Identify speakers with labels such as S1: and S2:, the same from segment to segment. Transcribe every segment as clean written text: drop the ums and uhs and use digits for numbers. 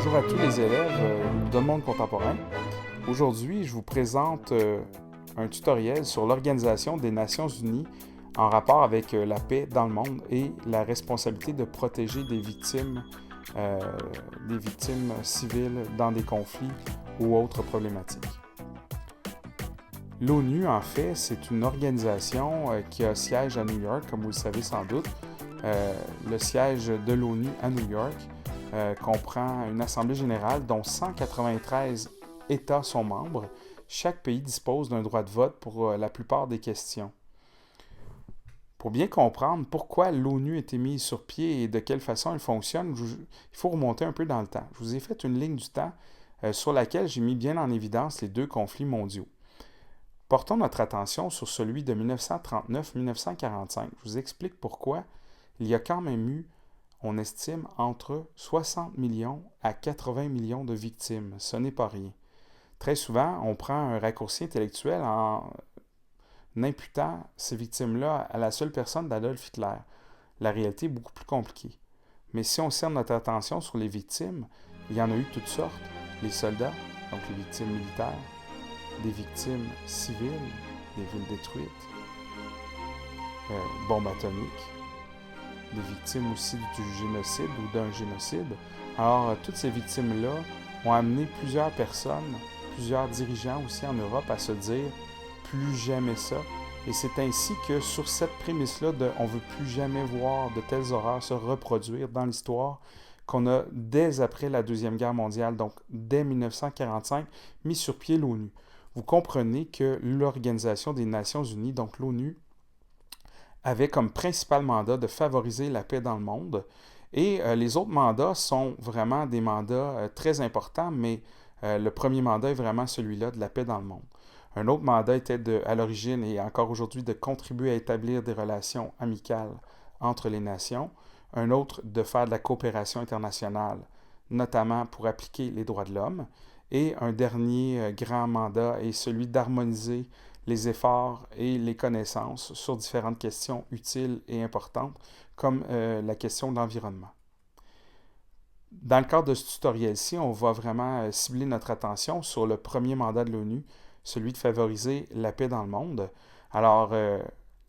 S1: Bonjour à tous les élèves de Monde contemporain. Aujourd'hui, je vous présente un tutoriel sur l'Organisation des Nations Unies en rapport avec la paix dans le monde et la responsabilité de protéger des victimes civiles dans des conflits ou autres problématiques. L'ONU, en fait, c'est une organisation qui a siège à New York, comme vous le savez sans doute. Le siège de l'ONU à New York comprend une assemblée générale dont 193 États sont membres. Chaque pays dispose d'un droit de vote pour la plupart des questions. Pour bien comprendre pourquoi l'ONU a été mise sur pied et de quelle façon elle fonctionne, il faut remonter un peu dans le temps. Je vous ai fait une ligne du temps sur laquelle j'ai mis bien en évidence les deux conflits mondiaux. Portons notre attention sur celui de 1939-1945. Je vous explique pourquoi. Il y a quand même eu, on estime, entre 60 millions à 80 millions de victimes. Ce n'est pas rien. Très souvent, on prend un raccourci intellectuel en imputant ces victimes-là à la seule personne d'Adolf Hitler. La réalité est beaucoup plus compliquée. Mais si on cerne notre attention sur les victimes, il y en a eu toutes sortes. Les soldats, donc les victimes militaires, des victimes civiles, des villes détruites, bombes atomiques, des victimes aussi du génocide ou d'un génocide. Alors, toutes ces victimes-là ont amené plusieurs personnes, plusieurs dirigeants aussi en Europe à se dire « plus jamais ça ». Et c'est ainsi que sur cette prémisse-là de « on ne veut plus jamais voir de telles horreurs se reproduire dans l'histoire », qu'on a, dès après la Deuxième Guerre mondiale, donc dès 1945, mis sur pied l'ONU. Vous comprenez que l'Organisation des Nations Unies, donc l'ONU, avait comme principal mandat de favoriser la paix dans le monde. Et les autres mandats sont vraiment des mandats très importants, mais le premier mandat est vraiment celui-là de la paix dans le monde. Un autre mandat était à l'origine et encore aujourd'hui de contribuer à établir des relations amicales entre les nations. Un autre de faire de la coopération internationale, notamment pour appliquer les droits de l'homme. Et un dernier grand mandat est celui d'harmoniser les efforts et les connaissances sur différentes questions utiles et importantes, comme la question de l'environnement. Dans le cadre de ce tutoriel-ci, on va vraiment cibler notre attention sur le premier mandat de l'ONU, celui de favoriser la paix dans le monde. Alors,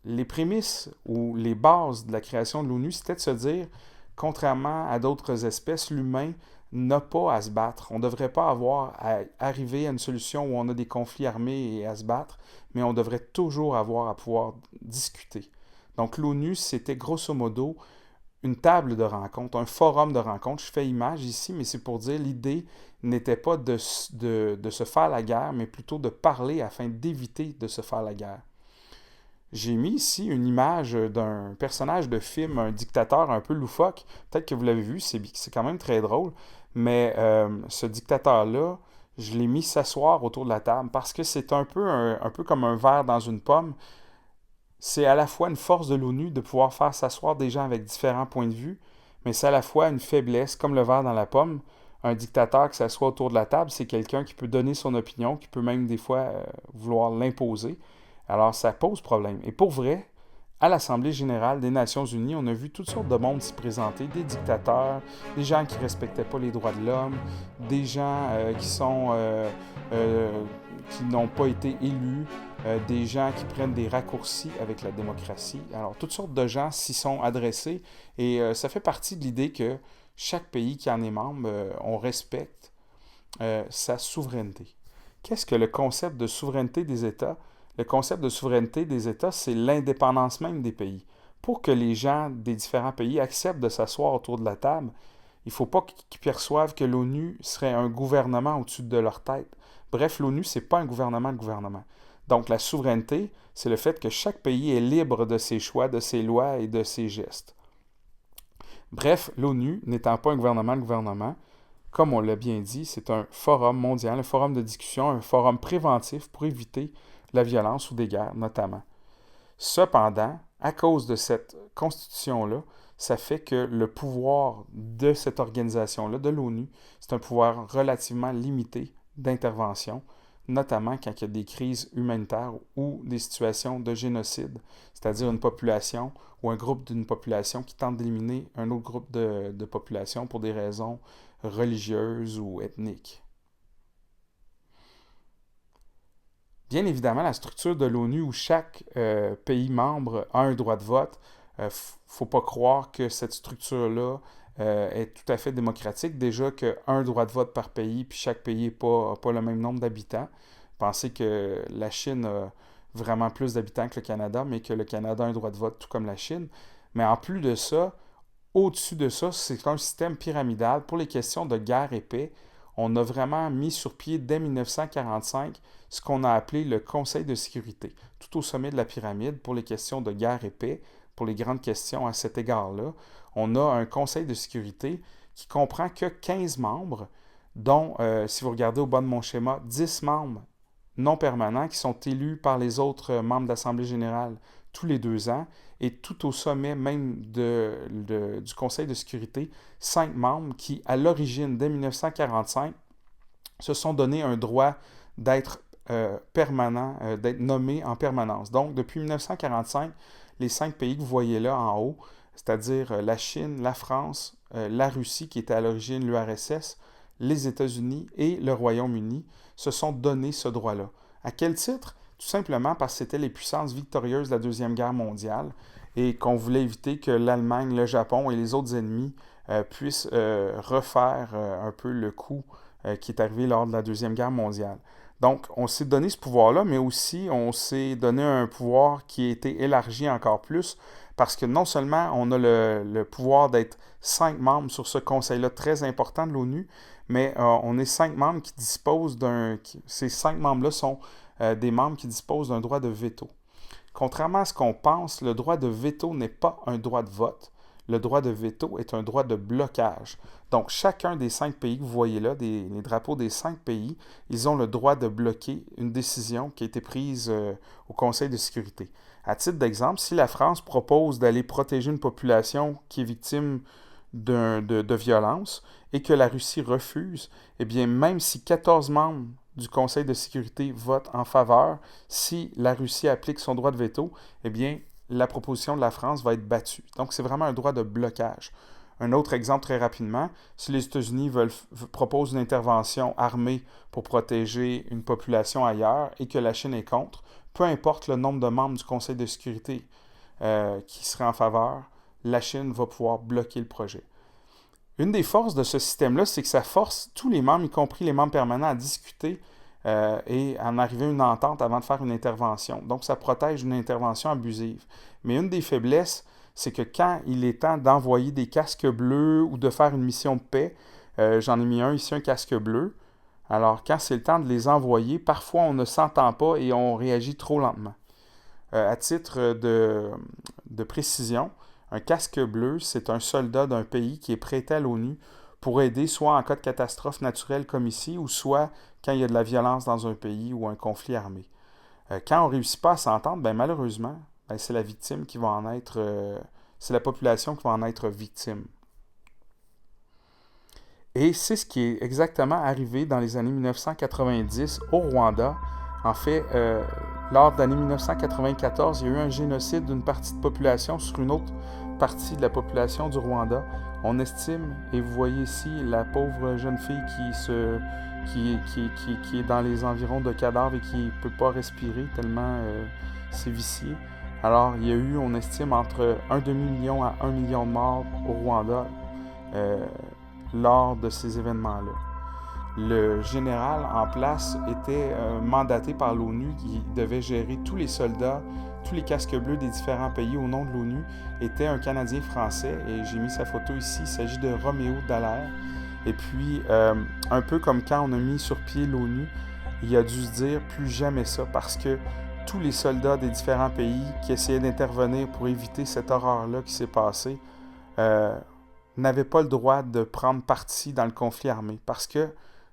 S1: les prémices ou les bases de la création de l'ONU, c'était de se dire, contrairement à d'autres espèces, l'humain n'a pas à se battre. On ne devrait pas avoir à arriver à une solution où on a des conflits armés et à se battre, mais on devrait toujours avoir à pouvoir discuter. Donc l'ONU, c'était grosso modo une table de rencontre, un forum de rencontre. Je fais image ici, mais c'est pour dire l'idée n'était pas de se faire la guerre, mais plutôt de parler afin d'éviter de se faire la guerre. J'ai mis ici une image d'un personnage de film, un dictateur un peu loufoque. Peut-être que vous l'avez vu, c'est quand même très drôle. Mais ce dictateur-là, je l'ai mis s'asseoir autour de la table parce que c'est un peu comme un verre dans une pomme. C'est à la fois une force de l'ONU de pouvoir faire s'asseoir des gens avec différents points de vue, mais c'est à la fois une faiblesse, comme le verre dans la pomme. Un dictateur qui s'assoit autour de la table, c'est quelqu'un qui peut donner son opinion, qui peut même des fois vouloir l'imposer. Alors, ça pose problème. Et pour vrai, à l'Assemblée générale des Nations unies, on a vu toutes sortes de mondes s'y présenter, des dictateurs, des gens qui ne respectaient pas les droits de l'homme, des gens qui n'ont pas été élus, des gens qui prennent des raccourcis avec la démocratie. Alors, toutes sortes de gens s'y sont adressés et ça fait partie de l'idée que chaque pays qui en est membre, on respecte sa souveraineté. Qu'est-ce que le concept de souveraineté des États? Le concept de souveraineté des États, c'est l'indépendance même des pays. Pour que les gens des différents pays acceptent de s'asseoir autour de la table, il ne faut pas qu'ils perçoivent que l'ONU serait un gouvernement au-dessus de leur tête. Bref, l'ONU, ce n'est pas un gouvernement de gouvernement. Donc la souveraineté, c'est le fait que chaque pays est libre de ses choix, de ses lois et de ses gestes. Bref, l'ONU, n'étant pas un gouvernement de gouvernement, comme on l'a bien dit, c'est un forum mondial, un forum de discussion, un forum préventif pour éviter la violence ou des guerres, notamment. Cependant, à cause de cette constitution-là, ça fait que le pouvoir de cette organisation-là, de l'ONU, c'est un pouvoir relativement limité d'intervention. notamment quand il y a des crises humanitaires ou des situations de génocide, c'est-à-dire une population ou un groupe d'une population qui tente d'éliminer un autre groupe de population pour des raisons religieuses ou ethniques. Bien évidemment, la structure de l'ONU où chaque pays membre a un droit de vote, faut pas croire que cette structure-là est tout à fait démocratique. Déjà qu'un droit de vote par pays, puis chaque pays n'a pas le même nombre d'habitants. Pensez que la Chine a vraiment plus d'habitants que le Canada, mais que le Canada a un droit de vote tout comme la Chine. Mais en plus de ça, au-dessus de ça, c'est un système pyramidal. Pour les questions de guerre et paix, on a vraiment mis sur pied dès 1945 ce qu'on a appelé le Conseil de sécurité, tout au sommet de la pyramide pour les questions de guerre et paix, pour les grandes questions à cet égard-là. On a un Conseil de sécurité qui comprend que 15 membres, dont, si vous regardez au bas de mon schéma, 10 membres non permanents qui sont élus par les autres membres de l'Assemblée générale tous les 2 ans, et tout au sommet même du Conseil de sécurité, 5 membres qui, à l'origine, dès 1945, se sont donné un droit d'être permanent, d'être nommés en permanence. Donc, depuis 1945, les 5 pays que vous voyez là en haut, c'est-à-dire la Chine, la France, la Russie, qui était à l'origine l'URSS, les États-Unis et le Royaume-Uni, se sont donné ce droit-là. À quel titre? Tout simplement parce que c'était les puissances victorieuses de la Deuxième Guerre mondiale et qu'on voulait éviter que l'Allemagne, le Japon et les autres ennemis puissent refaire un peu le coup qui est arrivé lors de la Deuxième Guerre mondiale. Donc, on s'est donné ce pouvoir-là, mais aussi on s'est donné un pouvoir qui a été élargi encore plus parce que non seulement on a le pouvoir d'être 5 membres sur ce conseil-là très important de l'ONU, mais on est 5 membres qui disposent ces 5 membres-là sont des membres qui disposent d'un droit de veto. Contrairement à ce qu'on pense, le droit de veto n'est pas un droit de vote. Le droit de veto est un droit de blocage. Donc, chacun des 5 pays que vous voyez là, les drapeaux des 5 pays, ils ont le droit de bloquer une décision qui a été prise au Conseil de sécurité. À titre d'exemple, si la France propose d'aller protéger une population qui est victime de violence et que la Russie refuse, eh bien, même si 14 membres du Conseil de sécurité votent en faveur, si la Russie applique son droit de veto, eh bien, la proposition de la France va être battue. Donc, c'est vraiment un droit de blocage. Un autre exemple très rapidement, si les États-Unis proposent une intervention armée pour protéger une population ailleurs et que la Chine est contre, peu importe le nombre de membres du Conseil de sécurité qui seraient en faveur, la Chine va pouvoir bloquer le projet. Une des forces de ce système-là, c'est que ça force tous les membres, y compris les membres permanents, à discuter et à en arriver à une entente avant de faire une intervention. Donc, ça protège une intervention abusive. Mais une des faiblesses, c'est que quand il est temps d'envoyer des casques bleus ou de faire une mission de paix, j'en ai mis un ici, un casque bleu. Alors, quand c'est le temps de les envoyer, parfois on ne s'entend pas et on réagit trop lentement. À titre de précision, un casque bleu, c'est un soldat d'un pays qui est prêté à l'ONU pour aider soit en cas de catastrophe naturelle comme ici, ou soit quand il y a de la violence dans un pays ou un conflit armé. Quand on ne réussit pas à s'entendre, ben malheureusement, c'est la victime qui va en être... c'est la population qui va en être victime. Et c'est ce qui est exactement arrivé dans les années 1990 au Rwanda. En fait, lors de l'année 1994, il y a eu un génocide d'une partie de population sur une autre partie de la population du Rwanda. On estime, et vous voyez ici la pauvre jeune fille qui est dans les environs de cadavres et qui ne peut pas respirer tellement c'est vicié. Alors, il y a eu, on estime, entre 1 demi-million à 1 million de morts au Rwanda lors de ces événements-là. Le général en place était mandaté par l'ONU qui devait gérer tous les soldats, tous les casques bleus des différents pays au nom de l'ONU, était un Canadien français, et j'ai mis sa photo ici, il s'agit de Roméo Dallaire. Et puis, un peu comme quand on a mis sur pied l'ONU, il a dû se dire plus jamais ça, parce que tous les soldats des différents pays qui essayaient d'intervenir pour éviter cette horreur-là qui s'est passée n'avaient pas le droit de prendre parti dans le conflit armé, parce que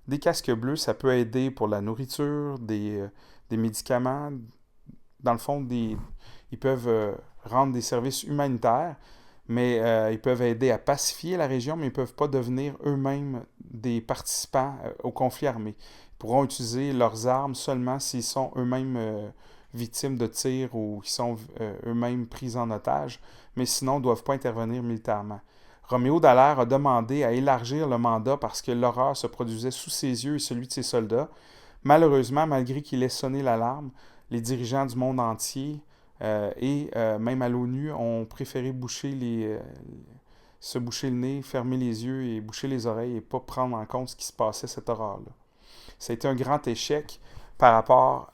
S1: des casques bleus, ça peut aider pour la nourriture, des médicaments. Dans le fond, ils peuvent rendre des services humanitaires, mais ils peuvent aider à pacifier la région, mais ils ne peuvent pas devenir eux-mêmes des participants au conflit armé. pourront utiliser leurs armes seulement s'ils sont eux-mêmes victimes de tirs ou qui sont eux-mêmes pris en otage, mais sinon ne doivent pas intervenir militairement. Roméo Dallaire a demandé à élargir le mandat parce que l'horreur se produisait sous ses yeux et celui de ses soldats. Malheureusement, malgré qu'il ait sonné l'alarme, les dirigeants du monde entier et même à l'ONU ont préféré se boucher le nez, fermer les yeux et boucher les oreilles et pas prendre en compte ce qui se passait, cette horreur-là. Ça a été un grand échec par rapport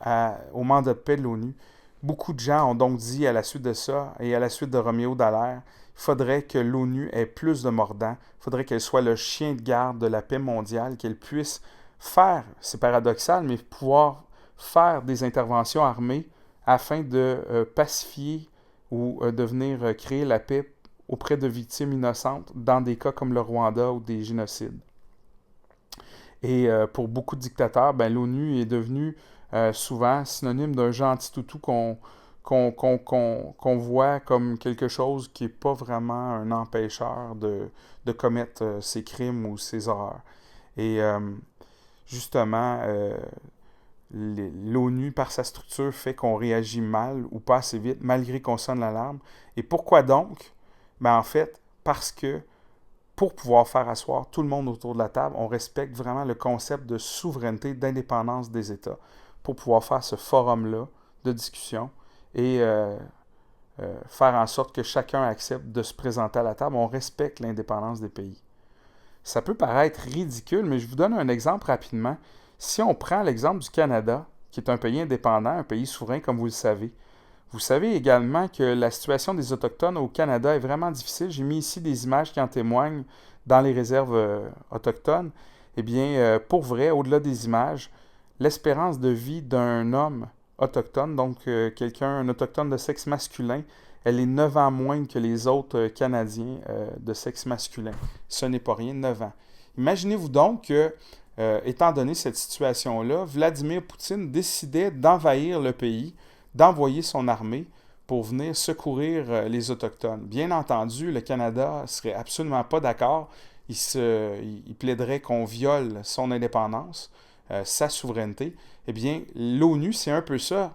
S1: au mandat de paix de l'ONU. Beaucoup de gens ont donc dit à la suite de ça et à la suite de Roméo Dallaire, il faudrait que l'ONU ait plus de mordants, il faudrait qu'elle soit le chien de garde de la paix mondiale, qu'elle puisse faire, c'est paradoxal, mais pouvoir faire des interventions armées afin de pacifier ou de venir créer la paix auprès de victimes innocentes dans des cas comme le Rwanda ou des génocides. Et pour beaucoup de dictateurs, l'ONU est devenue souvent synonyme d'un gentil toutou qu'on voit comme quelque chose qui n'est pas vraiment un empêcheur de commettre ces crimes ou ces horreurs. Et justement, l'ONU, par sa structure, fait qu'on réagit mal ou pas assez vite, malgré qu'on sonne l'alarme. Et pourquoi donc? En fait, parce que pour pouvoir faire asseoir tout le monde autour de la table, on respecte vraiment le concept de souveraineté, d'indépendance des États, pour pouvoir faire ce forum-là de discussion et faire en sorte que chacun accepte de se présenter à la table. On respecte l'indépendance des pays. Ça peut paraître ridicule, mais je vous donne un exemple rapidement. Si on prend l'exemple du Canada, qui est un pays indépendant, un pays souverain, comme vous le savez, vous savez également que la situation des Autochtones au Canada est vraiment difficile. J'ai mis ici des images qui en témoignent dans les réserves autochtones. Eh bien, pour vrai, au-delà des images, l'espérance de vie d'un homme autochtone, donc un autochtone de sexe masculin, elle est 9 ans moins que les autres Canadiens de sexe masculin. Ce n'est pas rien, 9 ans. Imaginez-vous donc que, étant donné cette situation-là, Vladimir Poutine décidait d'envahir le pays, d'envoyer son armée pour venir secourir les Autochtones. Bien entendu, le Canada ne serait absolument pas d'accord. Il plaiderait qu'on viole son indépendance, sa souveraineté. Eh bien, l'ONU, c'est un peu ça.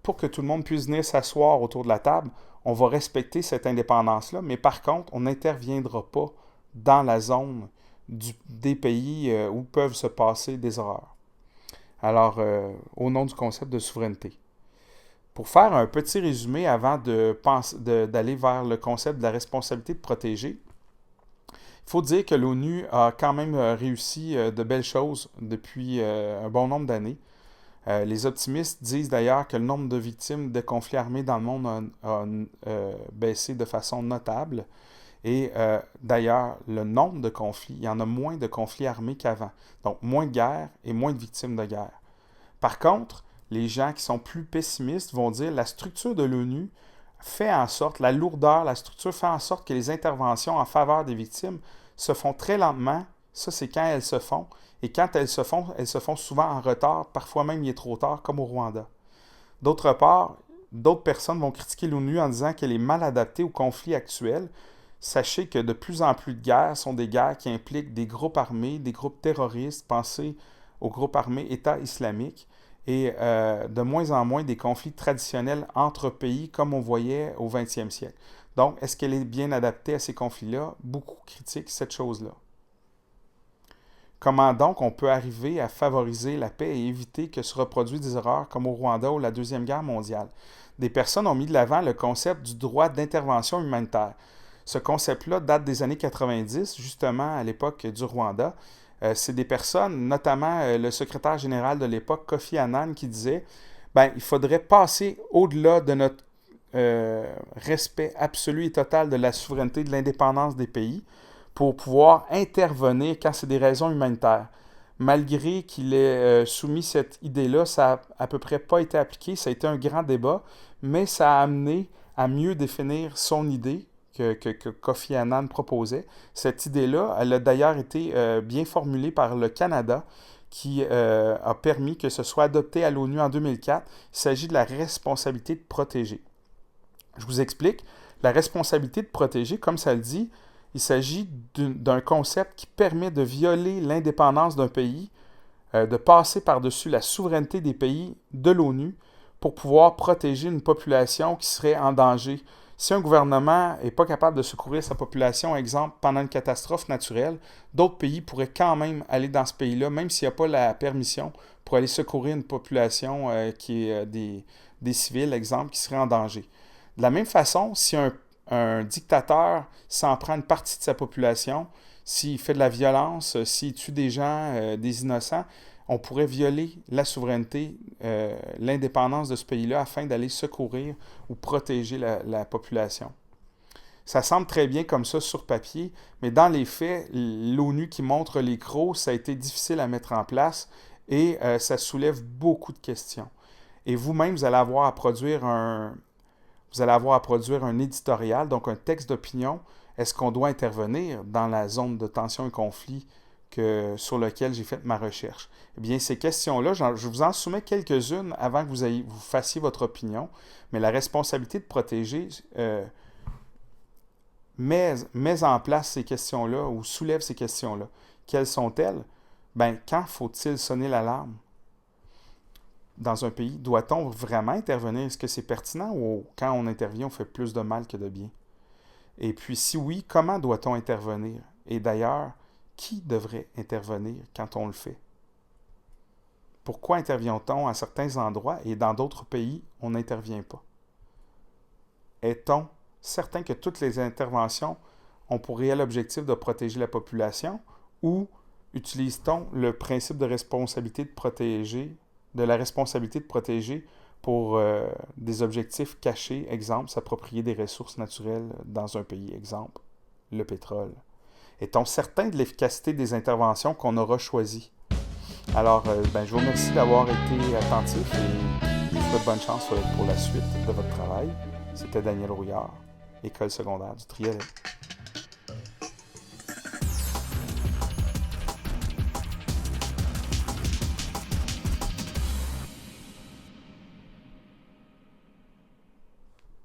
S1: Pour que tout le monde puisse venir s'asseoir autour de la table, on va respecter cette indépendance-là, mais par contre, on n'interviendra pas dans la zone des pays où peuvent se passer des horreurs. Alors, au nom du concept de souveraineté. Pour faire un petit résumé avant d'aller vers le concept de la responsabilité de protéger, il faut dire que l'ONU a quand même réussi de belles choses depuis un bon nombre d'années. Les optimistes disent d'ailleurs que le nombre de victimes de conflits armés dans le monde a baissé de façon notable. Et d'ailleurs, le nombre de conflits, il y en a moins de conflits armés qu'avant. Donc, moins de guerres et moins de victimes de guerre. Par contre, les gens qui sont plus pessimistes vont dire que la structure de l'ONU fait en sorte, la lourdeur, la structure fait en sorte que les interventions en faveur des victimes se font très lentement. Ça, c'est quand elles se font. Et quand elles se font souvent en retard, parfois même il est trop tard, comme au Rwanda. D'autre part, d'autres personnes vont critiquer l'ONU en disant qu'elle est mal adaptée aux conflits actuels. Sachez que de plus en plus de guerres sont des guerres qui impliquent des groupes armés, des groupes terroristes. Pensez aux groupes armés État islamique. Et de moins en moins des conflits traditionnels entre pays comme on voyait au 20e siècle. Donc, est-ce qu'elle est bien adaptée à ces conflits-là? Beaucoup critiquent cette chose-là. Comment donc on peut arriver à favoriser la paix et éviter que se reproduisent des horreurs comme au Rwanda ou la Deuxième Guerre mondiale? Des personnes ont mis de l'avant le concept du droit d'intervention humanitaire. Ce concept-là date des années 90, justement à l'époque du Rwanda. C'est des personnes, notamment le secrétaire général de l'époque, Kofi Annan, qui disait il faudrait passer au-delà de notre respect absolu et total de la souveraineté, de l'indépendance des pays, pour pouvoir intervenir quand c'est des raisons humanitaires. Malgré qu'il ait soumis cette idée-là, ça n'a à peu près pas été appliqué, ça a été un grand débat, mais ça a amené à mieux définir son idée, que Kofi Annan proposait. Cette idée-là, elle a d'ailleurs été bien formulée par le Canada, qui a permis que ce soit adopté à l'ONU en 2004. Il s'agit de la responsabilité de protéger. Je vous explique. La responsabilité de protéger, comme ça le dit, il s'agit d'un concept qui permet de violer l'indépendance d'un pays de passer par-dessus la souveraineté des pays de l'ONU pour pouvoir protéger une population qui serait en danger. Si un gouvernement n'est pas capable de secourir sa population, exemple, pendant une catastrophe naturelle, d'autres pays pourraient quand même aller dans ce pays-là, même s'il n'y a pas la permission, pour aller secourir une population qui est des civils, exemple, qui seraient en danger. De la même façon, si un dictateur s'en prend une partie de sa population, s'il fait de la violence, s'il tue des gens, des innocents, on pourrait violer la souveraineté, l'indépendance de ce pays-là afin d'aller secourir ou protéger la population. Ça semble très bien comme ça sur papier, mais dans les faits, l'ONU qui montre les crocs, ça a été difficile à mettre en place et ça soulève beaucoup de questions. Et vous-même, vous allez avoir à produire un éditorial, donc un texte d'opinion. Est-ce qu'on doit intervenir dans la zone de tension et conflit sur lequel j'ai fait ma recherche? Eh bien, ces questions-là, je vous en soumets quelques-unes avant que vous fassiez votre opinion, mais la responsabilité de protéger met en place ces questions-là ou soulève ces questions-là. Quelles sont-elles? Bien, quand faut-il sonner l'alarme dans un pays? Doit-on vraiment intervenir? Est-ce que c'est pertinent ou quand on intervient, on fait plus de mal que de bien? Et puis, si oui, comment doit-on intervenir? Et d'ailleurs, qui devrait intervenir quand on le fait? Pourquoi intervient-on à certains endroits et dans d'autres pays, on n'intervient pas? Est-on certain que toutes les interventions ont pour réel objectif de protéger la population ou utilise-t-on le principe de responsabilité de la responsabilité de protéger pour des objectifs cachés, exemple, s'approprier des ressources naturelles dans un pays, exemple, le pétrole? Est-on certain de l'efficacité des interventions qu'on aura choisies? Alors, je vous remercie d'avoir été attentif et je vous souhaite bonne chance pour la suite de votre travail. C'était Daniel Rouillard, École secondaire du Triolet.